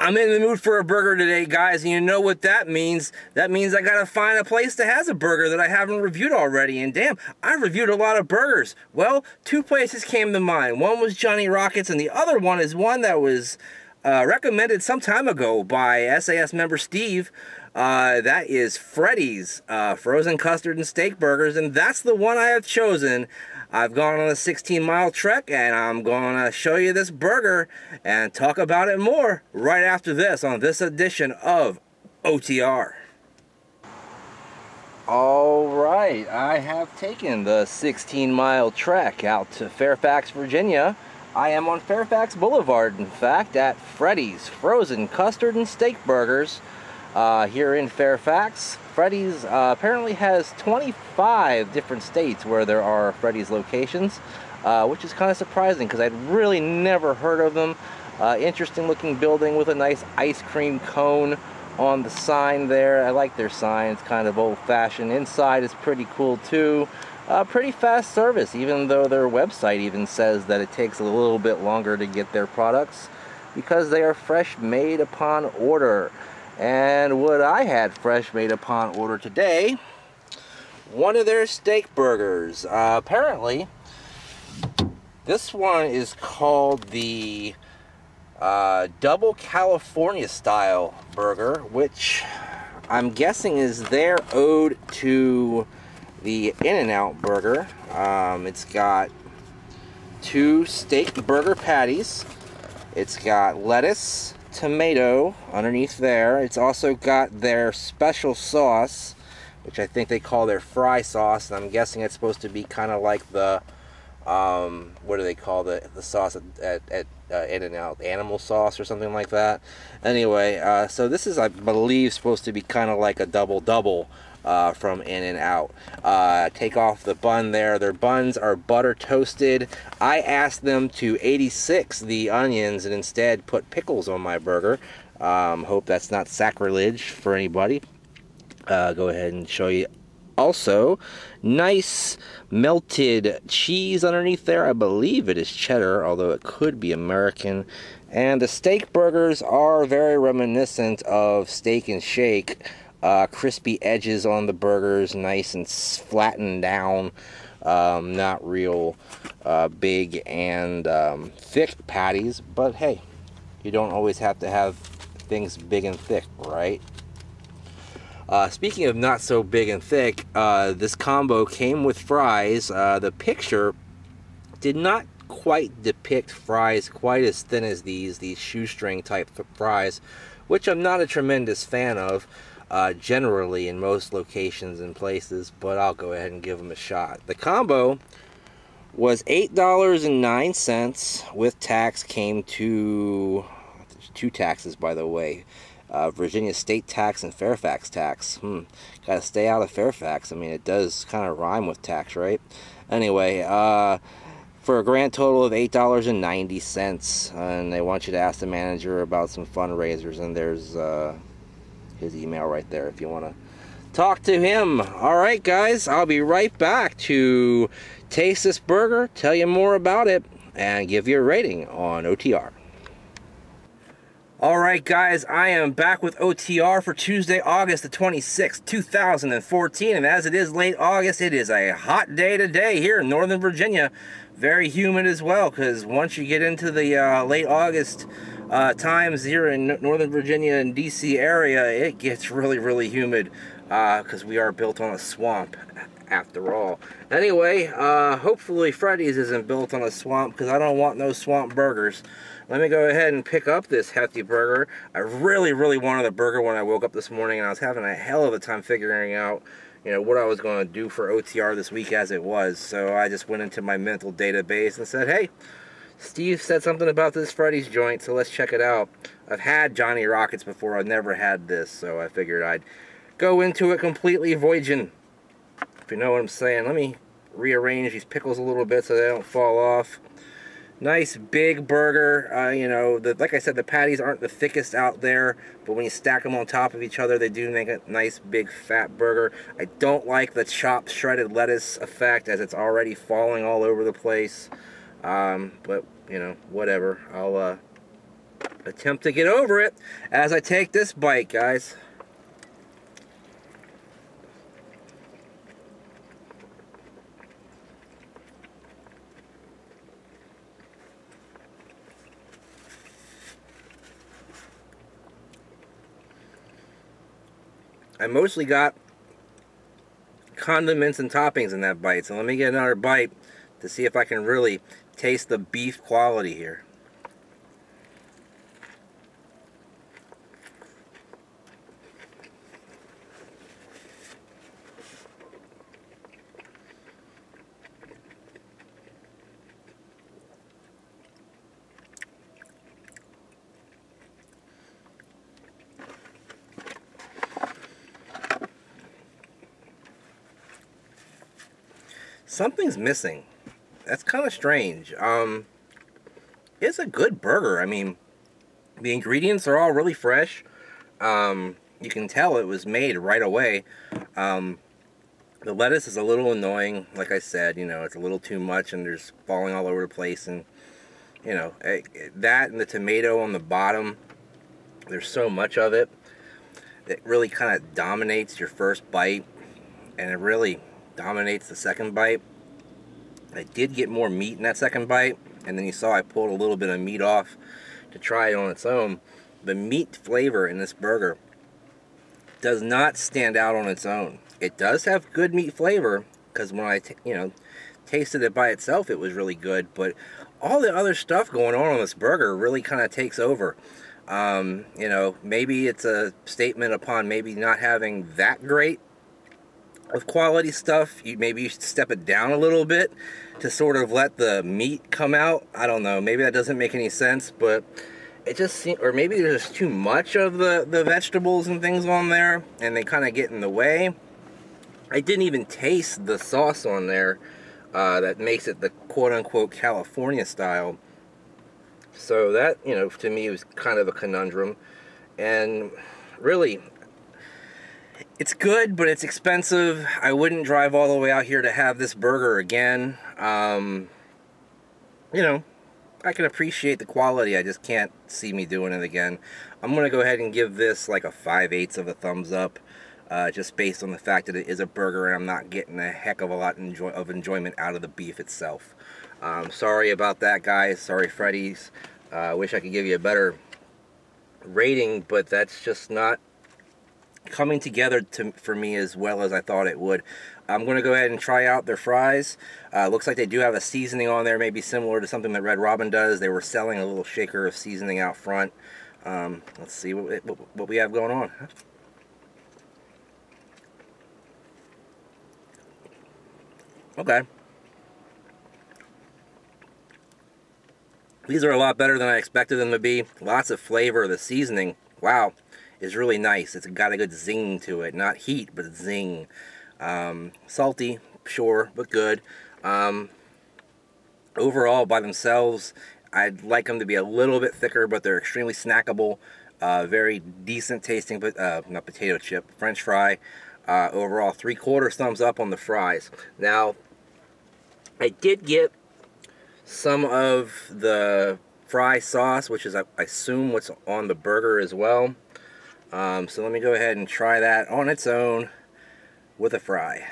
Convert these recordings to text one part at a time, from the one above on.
I'm in the mood for a burger today, guys, and you know what that means. That means I gotta find a place that has a burger that I haven't reviewed already, and damn, I've reviewed a lot of burgers. Well, two places came to mind. One was Johnny Rockets, and the other one is one that was recommended some time ago by sAs member Steve. That is Freddy's frozen custard and steak burgers, and that's the one I have chosen. I've gone on a 16-mile trek, and I'm going to show you this burger and talk about it more right after this on this edition of OtR. Alright, I have taken the 16-mile trek out to Fairfax, Virginia. I am on Fairfax Boulevard, in fact, at Freddy's Frozen Custard and Steak Burgers here in Fairfax. Freddy's apparently has 25 different states where there are Freddy's locations, which is kind of surprising because I'd really never heard of them. Interesting looking building with a nice ice cream cone on the sign there. I like their sign. It's kind of old-fashioned. Inside is pretty cool too. Pretty fast service, even though their website even says that it takes a little bit longer to get their products because they are fresh made upon order. And what I had fresh made upon order today, one of their steak burgers. Apparently, this one is called the Double California Style Burger, which I'm guessing is their ode to the In-N-Out burger. It's got two steak burger patties. It's got lettuce, tomato underneath there. It's also got their special sauce, which I think they call their fry sauce, and I'm guessing it's supposed to be kind of like the what do they call the sauce at In-N-Out, animal sauce or something like that. Anyway, so this is, I believe, supposed to be kind of like a double from In-N-Out. Take off the bun there. Their buns are butter toasted. I asked them to 86 the onions and instead put pickles on my burger. Hope that's not sacrilege for anybody. Go ahead and show you. Also, nice melted cheese underneath there. I believe it is cheddar, although it could be American. And the steak burgers are very reminiscent of Steak and Shake. Crispy edges on the burgers, nice and flattened down, not real big and thick patties, but hey, you don't always have to have things big and thick, right? Speaking of not so big and thick, this combo came with fries. The picture did not quite depict fries quite as thin as these shoestring type fries, which I'm not a tremendous fan of. Generally in most locations and places, but I'll go ahead and give them a shot. The combo was $8.09 with tax. Came to two taxes, by the way, Virginia state tax and Fairfax tax. Gotta stay out of Fairfax. I mean, it does kind of rhyme with tax, right? Anyway, for a grand total of $8.90, and they want you to ask the manager about some fundraisers, and there's his email right there if you want to talk to him. Alright guys, I'll be right back to taste this burger, tell you more about it, and give you a rating on OtR. Alright guys, I am back with OtR for Tuesday, August the 26th, 2014, and as it is late August, it is a hot day today here in Northern Virginia. Very humid as well, because once you get into the late August times here in Northern Virginia and DC area, it gets really humid because we are built on a swamp after all. Anyway, hopefully Freddy's isn't built on a swamp because I don't want no swamp burgers. Let me go ahead and pick up this hefty burger. I really wanted a burger when I woke up this morning, and I was having a hell of a time figuring out, you know, what I was going to do for OtR this week as it was. So I just went into my mental database and said, hey, Steve said something about this Freddy's joint, so let's check it out. I've had Johnny Rockets before, I've never had this, so I figured I'd go into it completely voidin', if you know what I'm saying. Let me rearrange these pickles a little bit so they don't fall off. Nice big burger. You know, like I said, the patties aren't the thickest out there, but when you stack them on top of each other, they do make a nice big fat burger. I don't like the chopped shredded lettuce effect, as it's already falling all over the place. But you know, whatever. I'll attempt to get over it as I take this bite, guys. I mostly got condiments and toppings in that bite, so let me get another bite to see if I can really taste the beef quality here. Something's missing. That's kind of strange. It's a good burger. I mean, the ingredients are all really fresh. You can tell it was made right away. The lettuce is a little annoying. Like I said, you know, it's a little too much and there's falling all over the place. And, you know, that and the tomato on the bottom, there's so much of it. It really kind of dominates your first bite. And it really dominates the second bite. I did get more meat in that second bite, and then you saw I pulled a little bit of meat off to try it on its own. The meat flavor in this burger does not stand out on its own. It does have good meat flavor, because when I tasted it by itself, it was really good, but all the other stuff going on this burger really kind of takes over. You know, maybe it's a statement upon maybe not having that great of quality stuff. Maybe you should step it down a little bit to sort of let the meat come out. I don't know, maybe that doesn't make any sense, but it just seems, or maybe there's too much of the vegetables and things on there and they kind of get in the way. I didn't even taste the sauce on there that makes it the quote-unquote California style, so that, you know, to me was kind of a conundrum. And really, it's good, but it's expensive. I wouldn't drive all the way out here to have this burger again. You know, I can appreciate the quality. I just can't see me doing it again. I'm going to go ahead and give this like a 5/8 of a thumbs up, just based on the fact that it is a burger and I'm not getting a heck of a lot of enjoyment out of the beef itself. Sorry about that, guys. Sorry, Freddy's. I wish I could give you a better rating, but that's just not coming together for me as well as I thought it would. I'm going to go ahead and try out their fries. Looks like they do have a seasoning on there, maybe similar to something that Red Robin does. They were selling a little shaker of seasoning out front. Let's see what we have going on. Okay. These are a lot better than I expected them to be. Lots of flavor. The seasoning, wow, is really nice. It's got a good zing to it. Not heat, but zing. Salty, sure, but good. Overall, by themselves, I'd like them to be a little bit thicker, but they're extremely snackable. Very decent tasting, but not potato chip, French fry. Overall, 3/4 thumbs up on the fries. Now, I did get some of the fry sauce, which is, I assume, what's on the burger as well. So let me go ahead and try that on its own with a fry.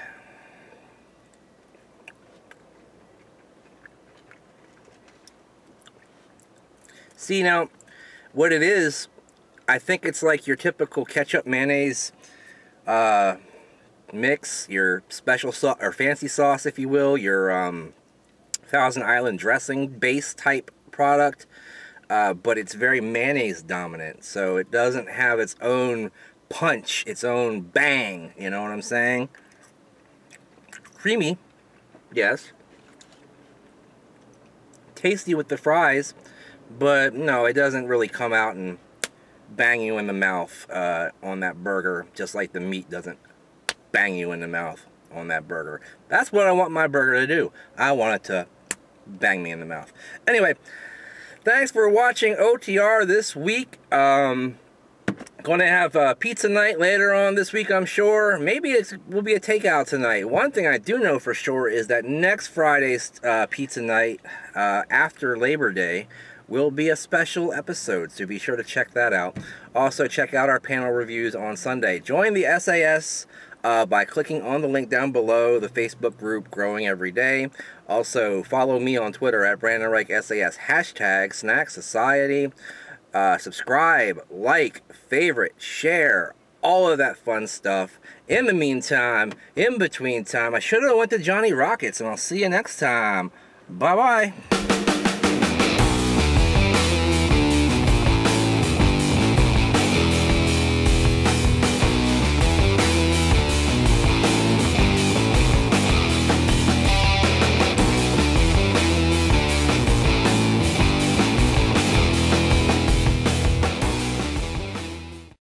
See, now, what it is, I think it's like your typical ketchup mayonnaise mix, your special sauce, or fancy sauce, if you will, your Thousand Island dressing base type product, but it's very mayonnaise dominant, so it doesn't have its own punch, its own bang, you know what I'm saying? Creamy, yes. Tasty with the fries, but no, it doesn't really come out and bang you in the mouth on that burger, just like the meat doesn't bang you in the mouth on that burger. That's what I want my burger to do. I want it to bang me in the mouth. Anyway, thanks for watching OTR this week. Going to have pizza night later on this week, I'm sure. Maybe it will be a takeout tonight. One thing I do know for sure is that next Friday's pizza night, after Labor Day, will be a special episode, so be sure to check that out. Also, check out our panel reviews on Sunday. Join the sAs by clicking on the link down below, the Facebook group Growing Every Day. Also, follow me on Twitter at Brandon Reich SAS, hashtag Snack Society. Subscribe, like, favorite, share, all of that fun stuff. In the meantime, in between time, I should have went to Johnny Rockets, and I'll see you next time. Bye-bye.